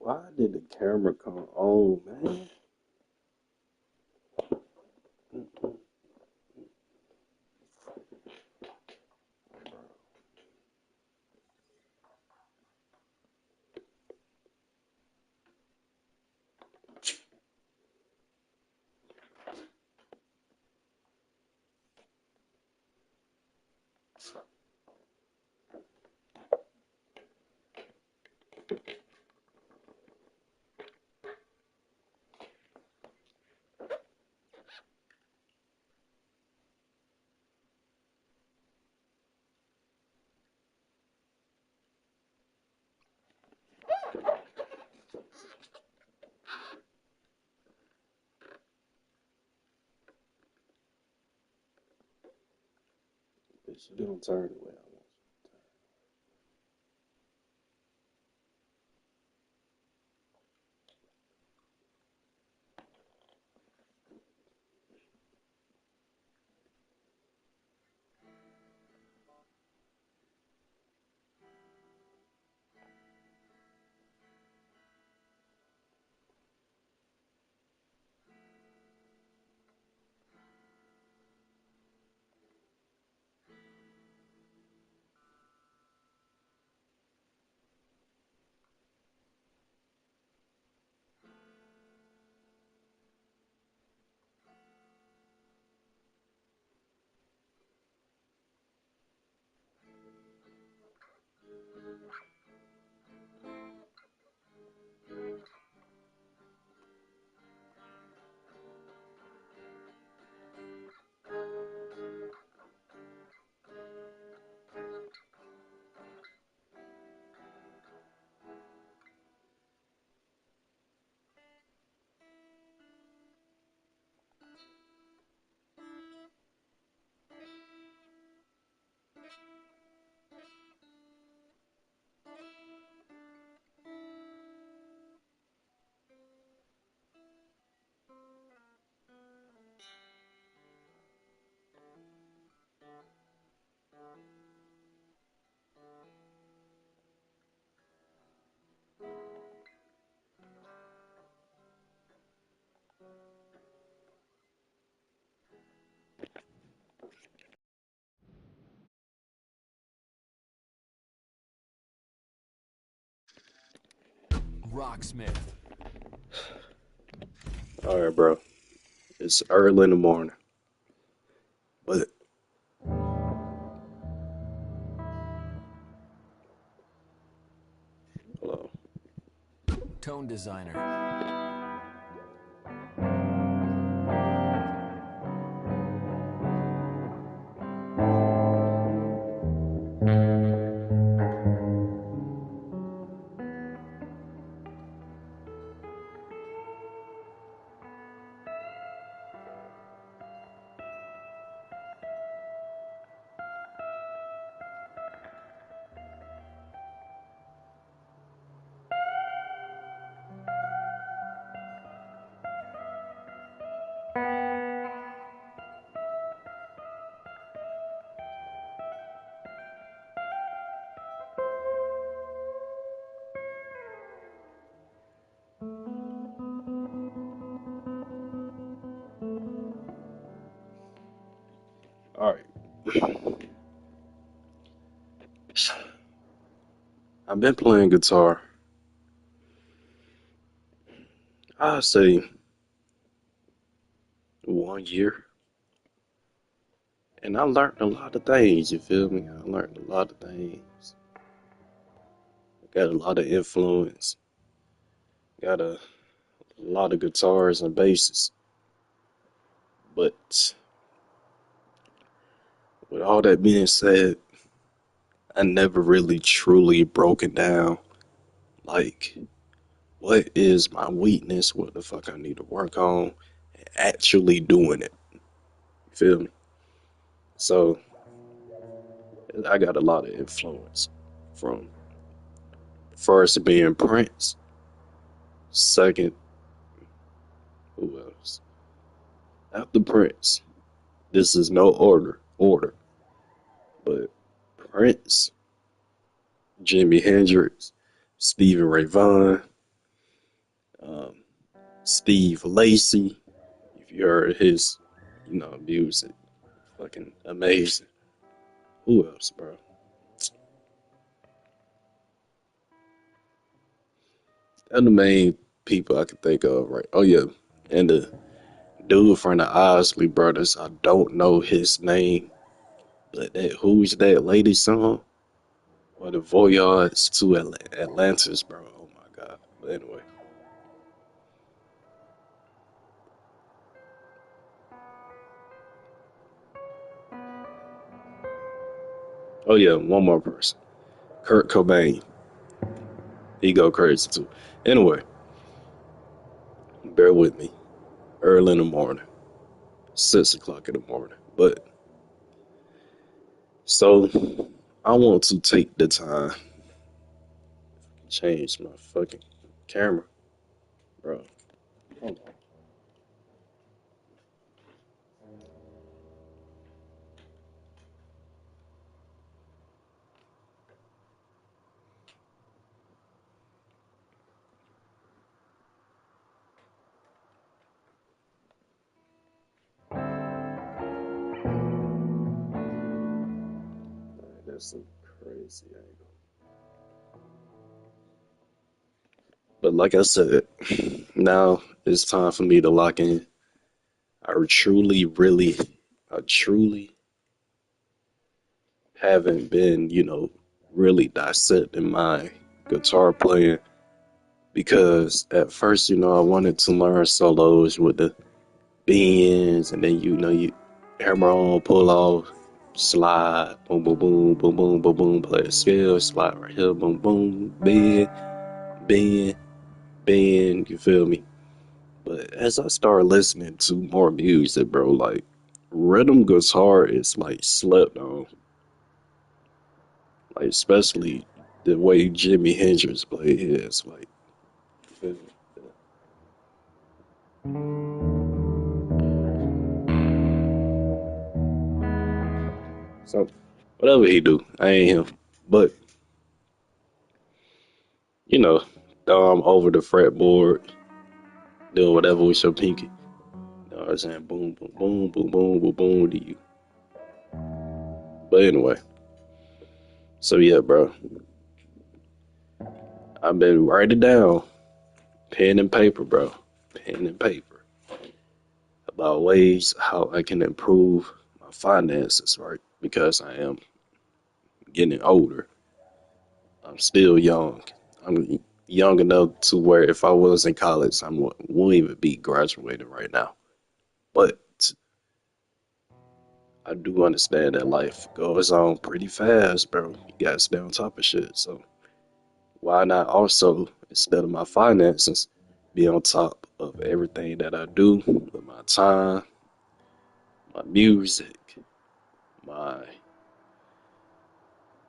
Why did the camera come on, man? Bitch, you don't turn the way I want. Rocksmith. All right, bro. It's early in the morning, but hello. Tone designer. All right. I've been playing guitar, I'd say 1 year, and I learned a lot of things. You feel me? I learned a lot of things. Got a lot of influence. Got a lot of guitars and basses. But with all that being said, I never really truly broken down like what is my weakness, what the fuck I need to work on, and actually doing it. You feel me? So I got a lot of influence from first being Prince, second, who else? After Prince, this is no order, but Prince, Jimi Hendrix, Stevie Ray Vaughan, Um, Steve Lacy, if you heard his, music, fucking amazing. Who else, bro? They're the main people I can think of, right? Oh yeah, and the dude from the Osley Brothers. I don't know his name, but that who's that lady song? Or the Voyage to Atlantis, bro. Oh my god. But anyway. Oh yeah, one more person. Kurt Cobain. He go crazy too. Anyway, bear with me. Early in the morning. 6 o'clock in the morning. But so I want to take the time change my fucking camera, bro. Hold on. That's a crazy angle. But like I said, now it's time for me to lock in. I truly, really, I truly haven't been, really dissecting my guitar playing because at first, I wanted to learn solos with the bends and then, you hammer on, pull off, slide, boom, boom, boom, boom, boom, boom, boom, play a scale, slide right here, boom, boom, bend, bend, bend, you feel me? But as I started listening to more music, bro, like rhythm guitar is like slept on. Like especially the way Jimi Hendrix played his, like so whatever he do, I ain't him. But you know, thumb over the fretboard, doing whatever with your pinky. You know what I'm saying? Boom, boom, boom, boom, boom, boom, boom to you. But anyway, so yeah, bro, I've been writing down pen and paper, bro, pen and paper about ways how I can improve my finances, right? Because I am getting older. I'm still young. I'm young enough to where if I was in college, I won't even be graduating right now. But I do understand that life goes on pretty fast, bro. You gotta stay on top of shit. So why not also, instead of my finances, be on top of everything that I do with my time, my music, my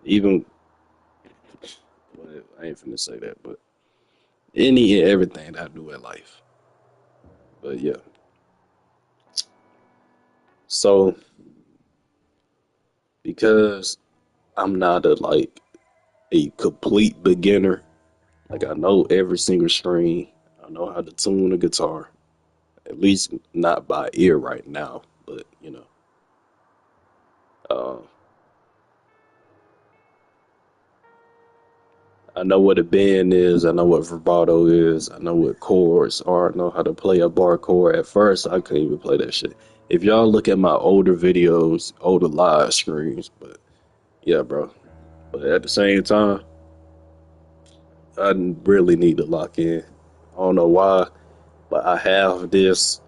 even well, I ain't finna say that, but any and everything that I do in life. But yeah. So because I'm not a complete beginner. Like I know every single string. I know how to tune a guitar. At least not by ear right now. But uh, I know what a bend is. I know what vibrato is. I know what chords are. I know how to play a bar chord. At first, I couldn't even play that shit. If y'all look at my older videos, older live streams, but yeah, bro. But at the same time, I really need to lock in. I don't know why, but I have this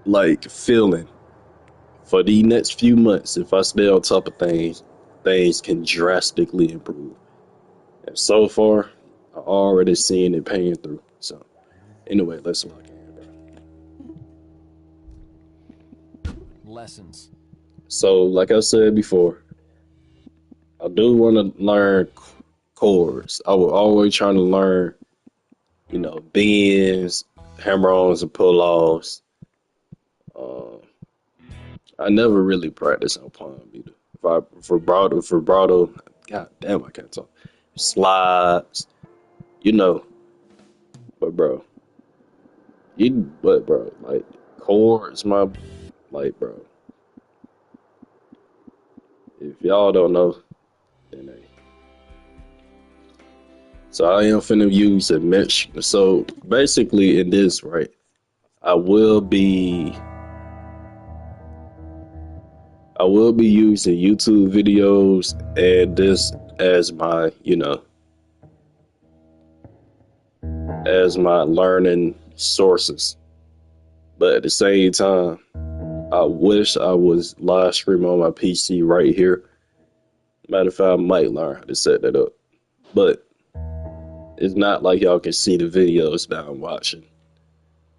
like feeling for the next few months. If I stay on top of things, things can drastically improve. And so far, I already seeing it paying through. So anyway, let's lock in, bro. Lessons. So like I said before, I do want to learn chords. I was always trying to learn, bends, hammer-ons, and pull-offs. Uh, I never really practiced on palm either. Vibrato, god damn, I can't talk. Slides, you know, But bro, bro, like chords, my like, bro. If y'all don't know, then hey. So I am finna use a mesh. So basically, in this, right, I will be I will be using YouTube videos and this as my, as my learning sources. But at the same time, I wish I was live streaming on my PC right here. Matter of fact, I might learn how to set that up. But it's not like y'all can see the videos that I'm watching.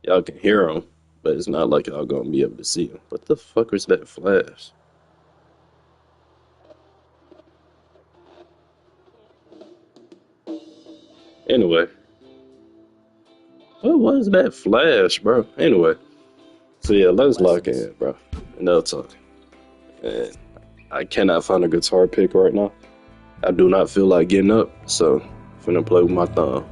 Y'all can hear them, but it's not like y'all gonna be able to see them. What the fuck was that flash? Anyway, what was that flash, bro? Anyway, so yeah, let's lock Lessons. in, bro. Another talk. And I cannot find a guitar pick right now. I do not feel like getting up, so I'm finna play with my thumb.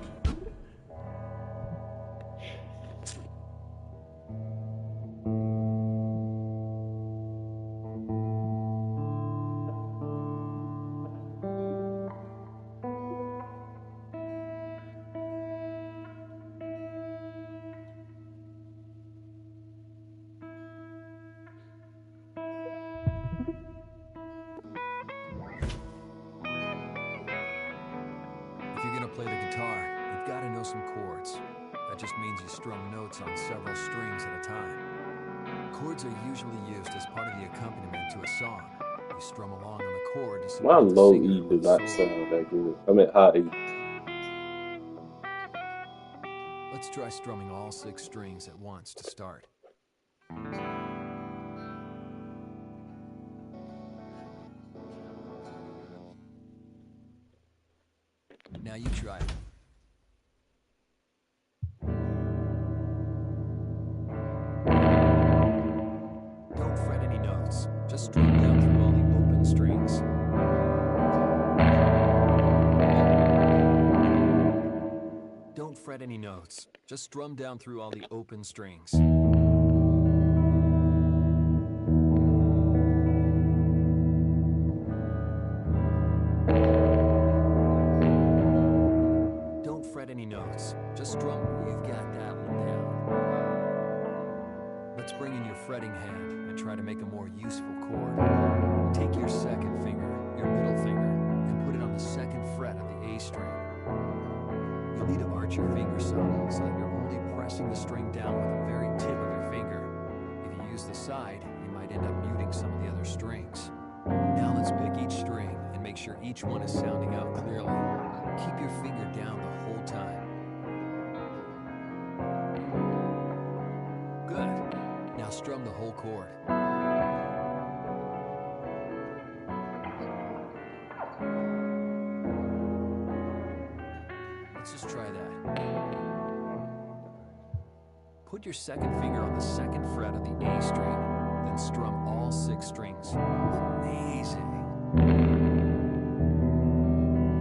If you're gonna play the guitar, you've got to know some chords. That just means you strum notes on several strings at a time. Chords are usually used as part of the accompaniment to a song. You strum along on the chord to My support the low singer E do with a not solo. sound that good. I mean high E. Let's try strumming all 6 strings at once to start. Now you try it. Don't fret any notes. Just strum down through all the open strings. Don't fret any notes. Just strum down through all the open strings. Don't fret any notes. Just strum. You've got that one down. Let's bring in your fretting hand and try to make a more useful chord. Take your second finger, your middle finger, and put it on the 2nd fret of the A string. You'll need to arch your finger some so that you're only pressing the string down with the very tip of your finger. If you use the side, you might end up muting some of the other strings. Now let's pick each string and make sure each one is sounding out clearly. Keep your finger down the whole time. Good. Now strum the whole chord. Let's just try that. Put your second finger on the 2nd fret of the A string, then strum all 6 strings. Amazing.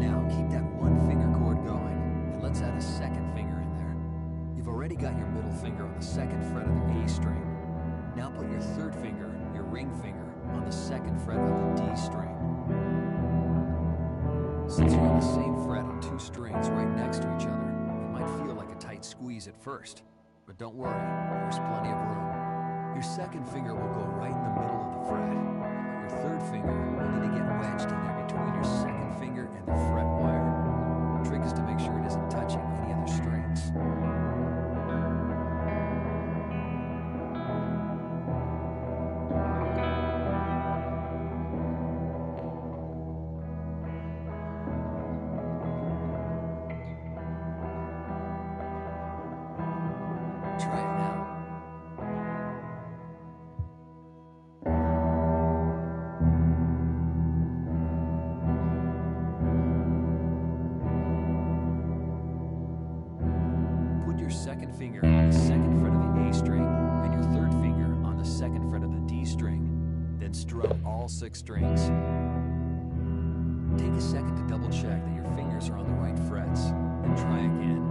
Now keep that 1-finger chord going, and let's add a 2nd finger in there. You've already got your middle finger on the 2nd fret of the A string. Now put your 3rd finger, your ring finger, on the 2nd fret of the D string. Since you're on the same fret on 2 strings right next to each other, it might feel like a tight squeeze at first. But don't worry, there's plenty of room. Your 2nd finger will go right in the middle of the fret. Your 3rd finger will need to get wedged in there between your 2nd finger and the fret wire. The trick is to make sure it isn't touching any other strings. Try it now. Put your 2nd finger on the 2nd fret of the A string and your 3rd finger on the 2nd fret of the D string. Then strum all 6 strings. Take a second to double check that your fingers are on the right frets, and try again.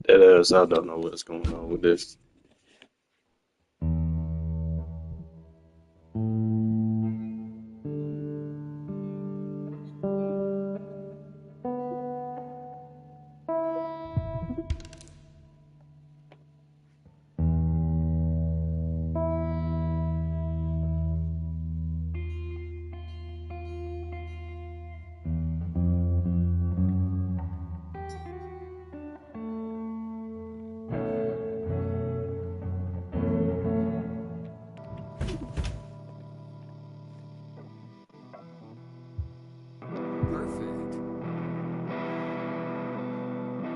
That ass, I don't know what's going on with this. Perfect.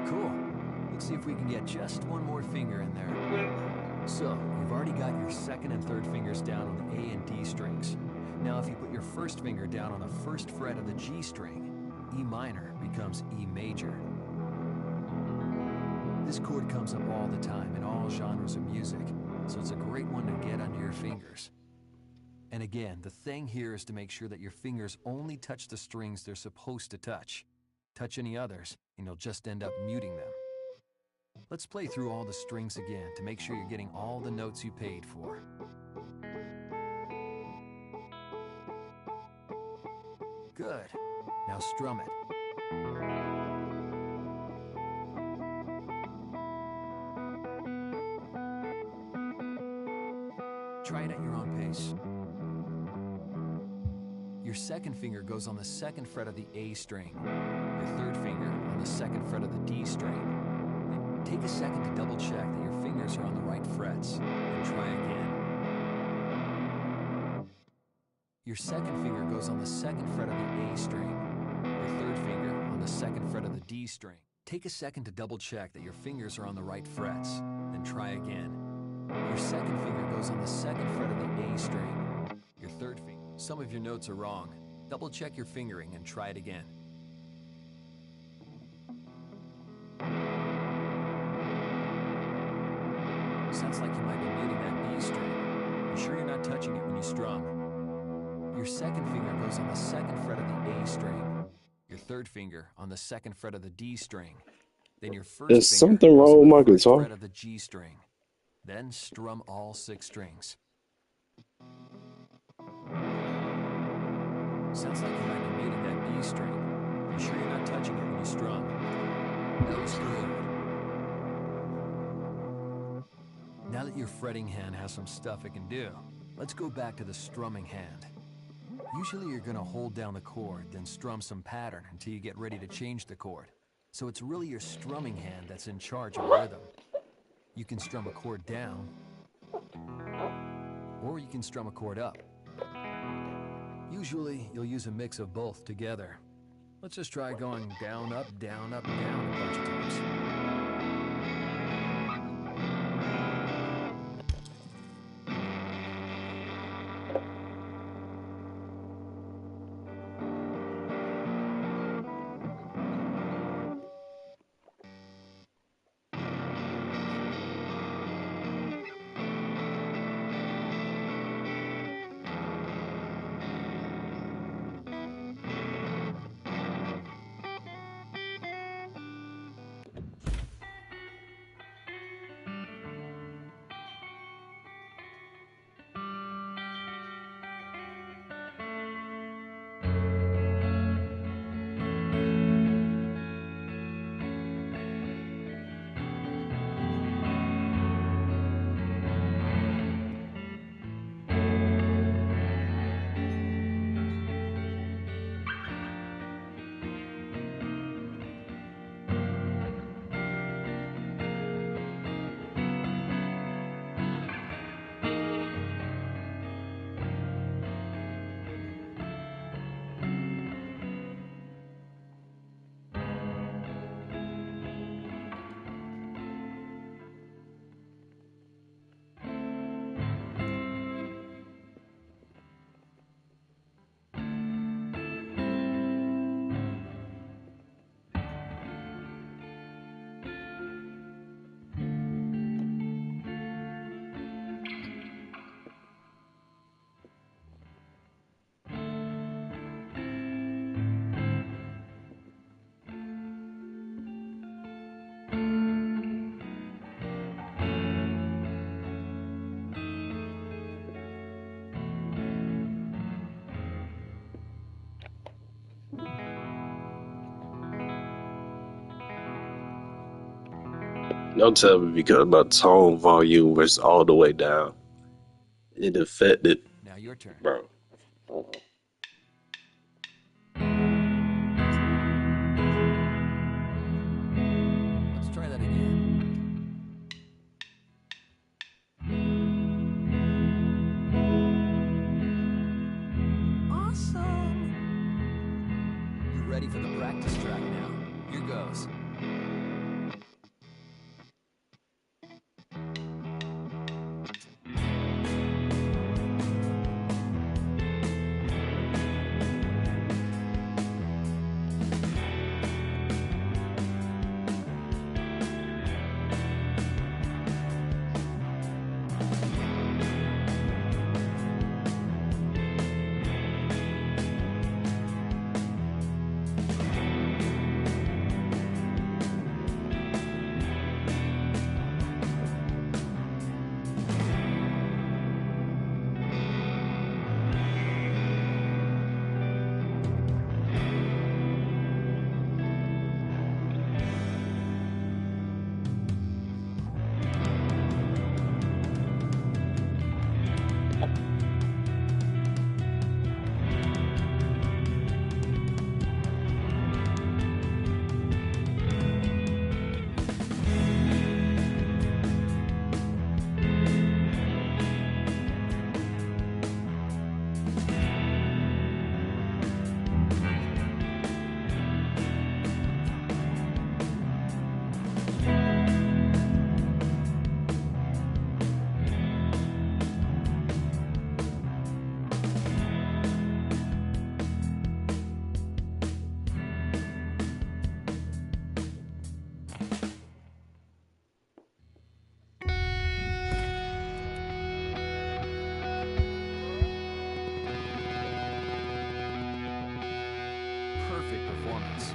Cool. Let's see if we can get just one more finger in there. So, you've already got your second and third fingers down on the A and D strings. Now, if you put your first finger down on the first fret of the G string, E minor becomes E major. This chord comes up all the time in all genres of music, so it's a great one to get under your fingers. And again, the thing here is to make sure that your fingers only touch the strings they're supposed to touch. Touch any others, and you'll just end up muting them. Let's play through all the strings again to make sure you're getting all the notes you paid for. Good. Now strum it. Try it at your own pace. Your second finger goes on the second fret of the A string. Your third finger on the second fret of the D string. Take a second to double check that your fingers are on the right frets, and try again. Your second finger goes on the second fret of the A string. Your third finger on the second fret of the D string. Take a second to double check that your fingers are on the right frets, then try again. Your second finger goes on the second fret of the A string. Your third finger. Some of your notes are wrong. Double check your fingering and try it again. Sounds like you might be muting that B string. You sure you're not touching it when you strum? Your second finger goes on the second fret of the A string. Your third finger on the second fret of the D string. Then your first There's finger something goes wrong on with the my first guitar. fret of the G string. Then strum all 6 strings. Sounds like you might be muting that B string. You sure you're not touching it when you strum? That was good. Now that your fretting hand has some stuff it can do, let's go back to the strumming hand. Usually you're going to hold down the chord, then strum some pattern until you get ready to change the chord. So it's really your strumming hand that's in charge of rhythm. You can strum a chord down, or you can strum a chord up. Usually you'll use a mix of both together. Let's just try going down, up, down, up, down a bunch of times. Don't tell me because my tone volume was all the way down. It affected, Now your turn. bro. Let's try that again. Awesome! You're ready for the practice track now. Here goes. Perfect performance.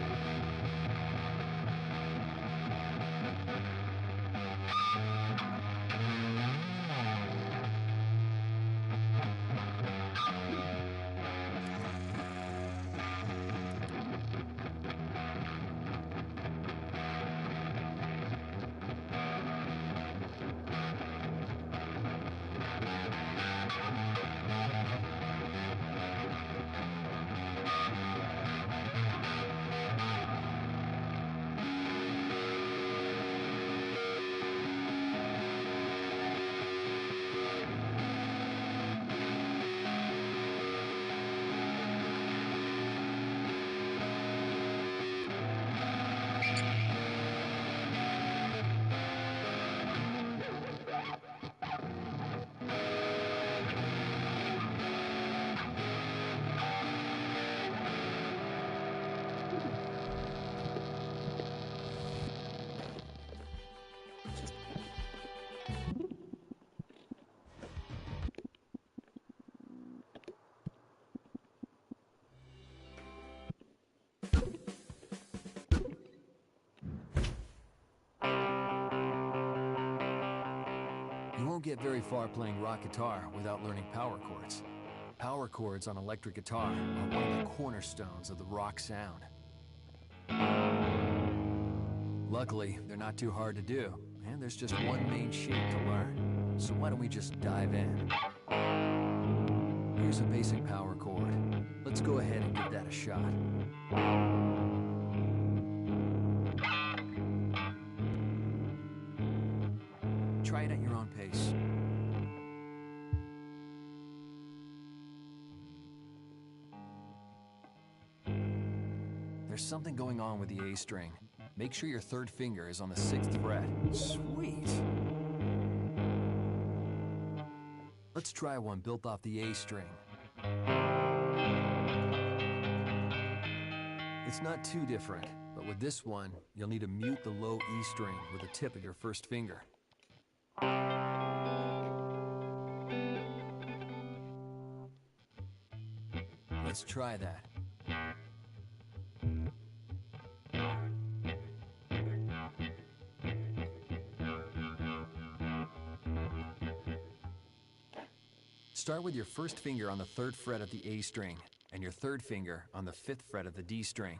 You won't get very far playing rock guitar without learning power chords. Power chords on electric guitar are one of the cornerstones of the rock sound. Luckily, they're not too hard to do, and there's just one main shape to learn. So why don't we just dive in? Here's a basic power chord. Let's go ahead and give that a shot. Try it at your own pace. There's something going on with the A string. Make sure your third finger is on the 6th fret. Sweet! Let's try one built off the A string. It's not too different, but with this one, you'll need to mute the low E string with the tip of your first finger. Let's try that. Start with your first finger on the 3rd fret of the A string, and your third finger on the 5th fret of the D string.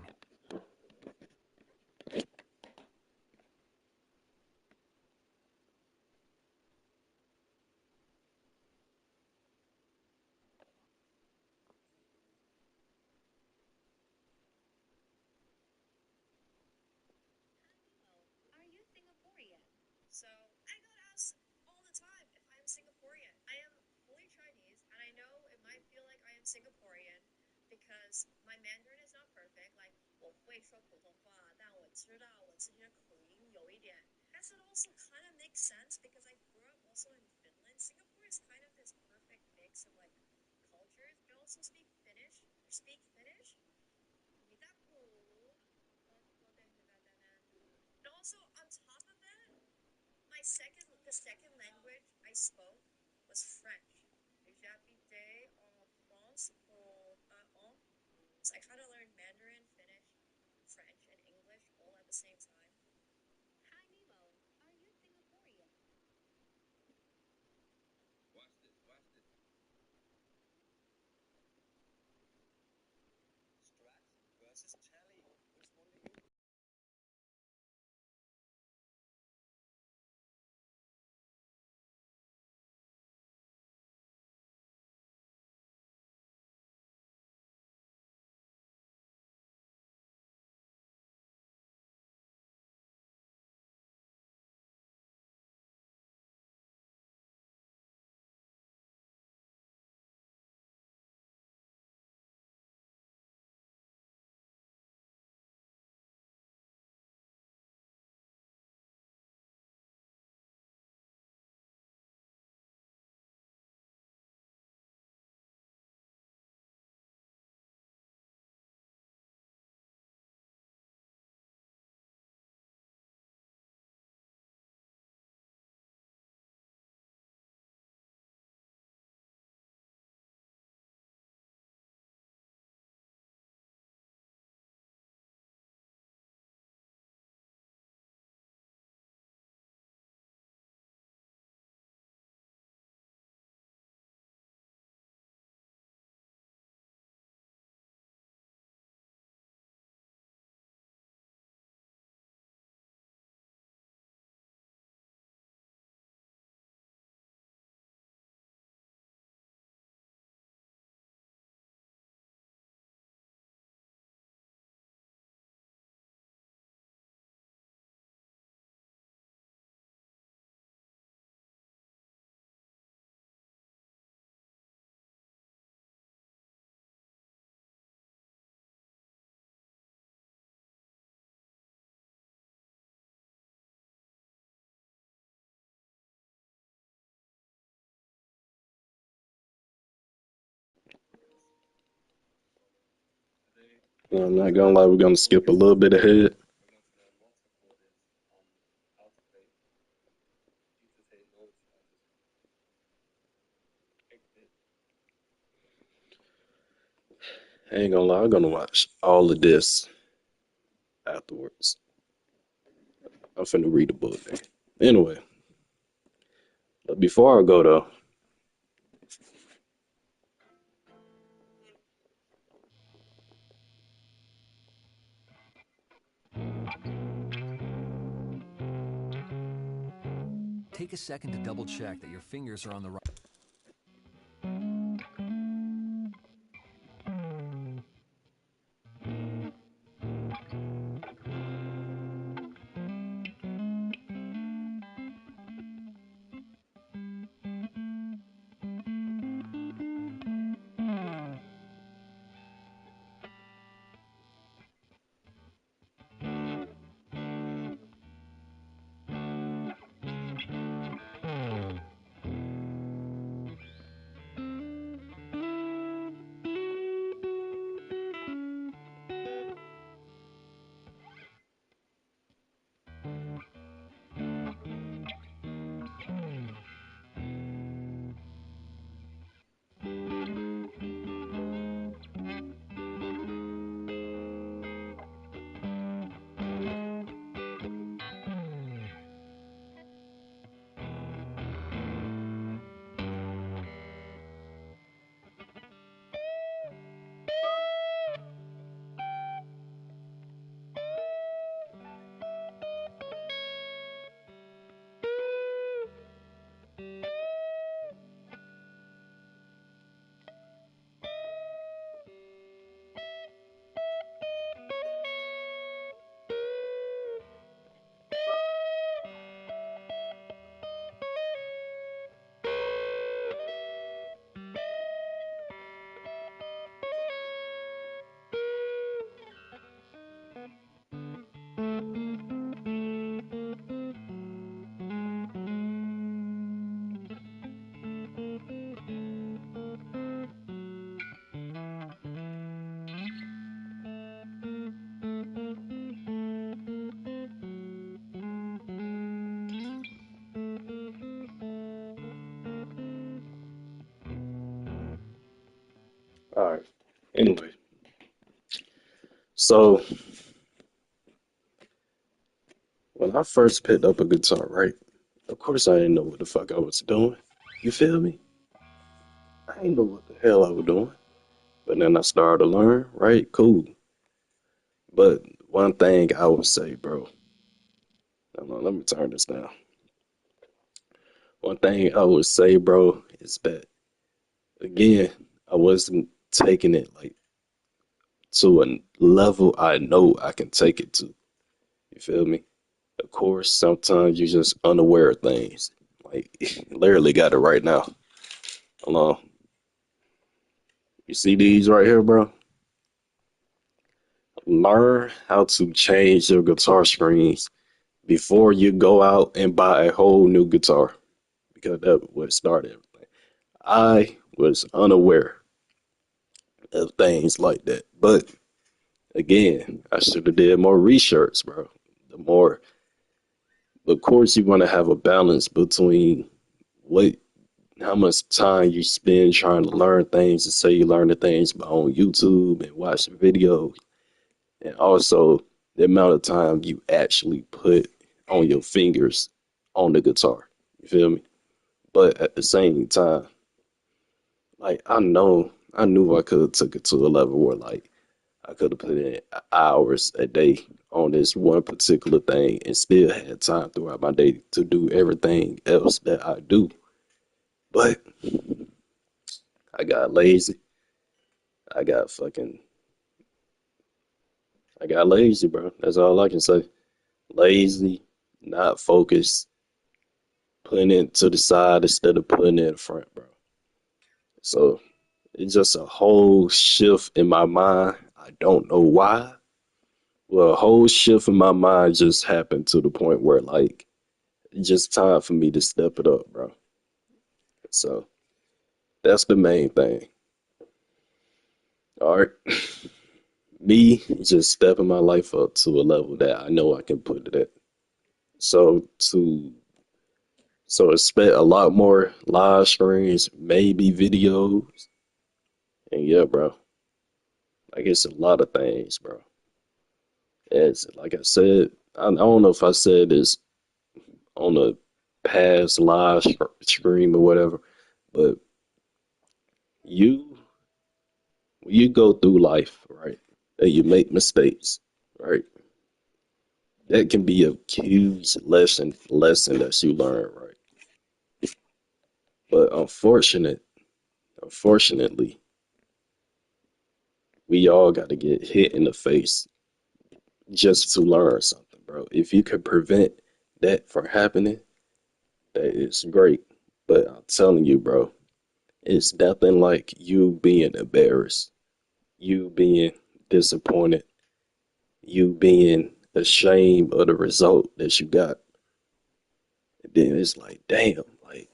I'm not gonna lie, we're gonna skip a little bit ahead. I ain't gonna lie, I'm gonna watch all of this afterwards. I'm finna read the book. Anyway, but before I go though, Take a second to double check that your fingers are on the right. Anyway, so when I first picked up a guitar, right? Of course I didn't know what the fuck I was doing. You feel me? I didn't know what the hell I was doing. But then I started to learn, right? Cool. But one thing I would say, bro, hold on, let me turn this down. One thing I would say, bro, is that again, I wasn't taking it like to a level I know I can take it to. You feel me? Of course, sometimes you're just unaware of things. Like, literally got it right now. Hold on. You see these right here, bro? Learn how to change your guitar screens before you go out and buy a whole new guitar because that's what started everything. I was unaware of things like that. But again, I should have did more research, bro. The more, of course, you want to have a balance between what, how much time you spend trying to learn things and say you learn the things on YouTube and watching videos, and also the amount of time you actually put on your fingers on the guitar. You feel me? But at the same time, like I knew I could have took it to a level where like I could have put in hours a day on this one particular thing and still had time throughout my day to do everything else that I do. But I got lazy. I got fucking, I got lazy, bro. That's all I can say. Lazy, not focused, putting it to the side instead of putting it in front, bro. So it's just a whole shift in my mind. I don't know why. Well, a whole shift in my mind just happened to the point where like it's just time for me to step it up, bro. So that's the main thing. All right. Me just stepping my life up to a level that I know I can put it at. So to so expect a lot more live streams, maybe videos, and yeah, bro. Like it's a lot of things, bro. It's like I said, I don't know if I said this on a past stream or whatever, but you when you go through life, right, and you make mistakes, right, that can be a huge lesson that you learn, right? But unfortunately, we all got to get hit in the face just to learn something, bro. If you could prevent that from happening, that is great. But I'm telling you, bro, it's nothing like you being embarrassed, you being disappointed, you being ashamed of the result that you got. And then it's like, damn, like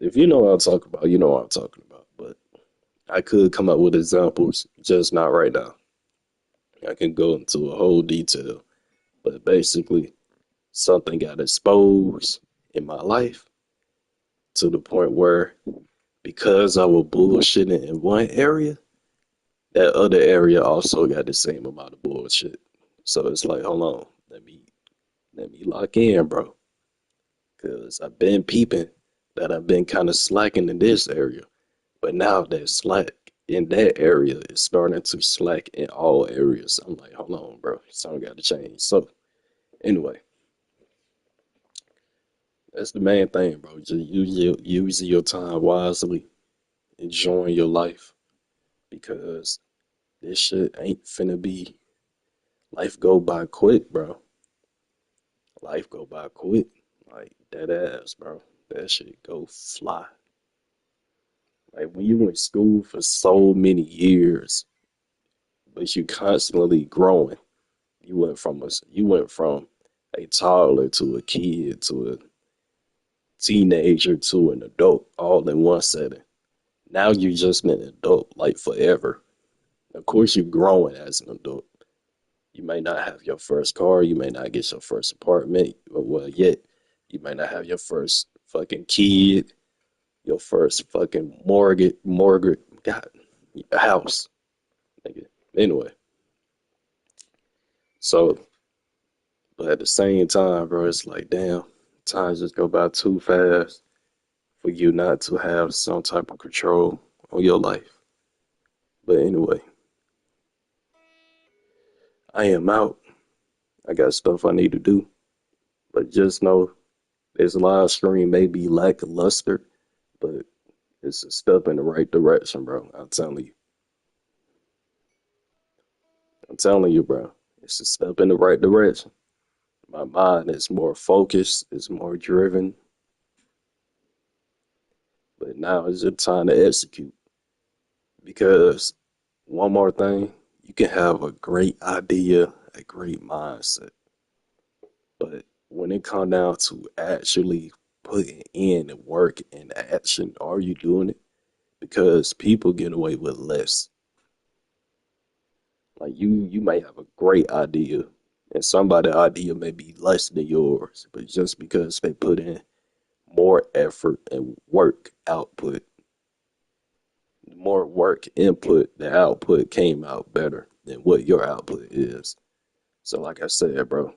if you know what I'm talking about, you know what I'm talking about. But I could come up with examples, just not right now. I can go into a whole detail, but basically, something got exposed in my life to the point where because I was bullshitting in one area, that other area also got the same amount of bullshit. So it's like, hold on, let me lock in, bro, because I've been peeping that I've been kind of slacking in this area, but now that slack in that area is starting to slack in all areas. I'm like, hold on, bro, something got to change. So anyway, that's the main thing, bro. Just using your time wisely, enjoying your life, because this shit ain't finna be. Life go by quick, bro. Life go by quick. Like dead ass, bro. That shit go fly. Like when you in school for so many years, but you constantly growing. You went from a toddler to a kid to a teenager to an adult all in one setting. Now you just an adult like forever. Of course you're growing as an adult. You may not have your first car, you may not get your first apartment, well yet you may not have your first fucking kid. your first fucking mortgage, God, house, nigga. Anyway, so, but at the same time, bro, it's like, damn, time just go by too fast for you not to have some type of control on your life. But anyway, I am out. I got stuff I need to do. But just know this live stream may be lackluster, but it's a step in the right direction, bro. I'm telling you. I'm telling you, bro. It's a step in the right direction. My mind is more focused, it's more driven, but now it's just time to execute. Because one more thing, you can have a great idea, a great mindset, but when it comes down to actually putting in the work and action, are you doing it? Because people get away with less. Like you may have a great idea, and somebody's idea may be less than yours, but just because they put in more effort and work output, more work input, the output came out better than what your output is. So, like I said, bro,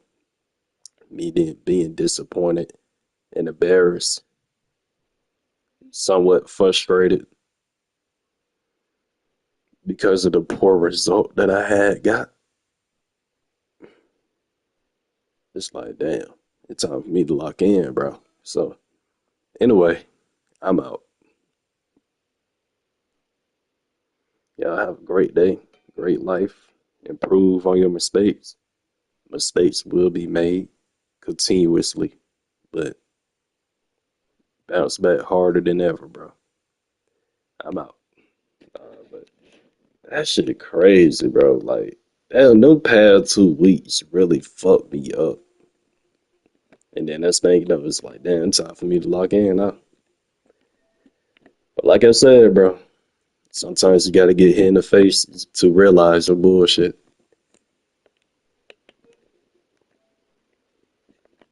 being disappointed and embarrassed, somewhat frustrated because of the poor result that I had got. It's like, damn, it's time for me to lock in, bro. So, anyway, I'm out. Y'all have a great day, great life. Improve on your mistakes. Mistakes will be made continuously, but bounce back harder than ever, bro. I'm out. But that shit crazy, bro. Like, damn, them past 2 weeks really fucked me up. And then that's thing, it's like, damn, it's time for me to lock in now. But like I said, bro, sometimes you gotta get hit in the face to realize your bullshit.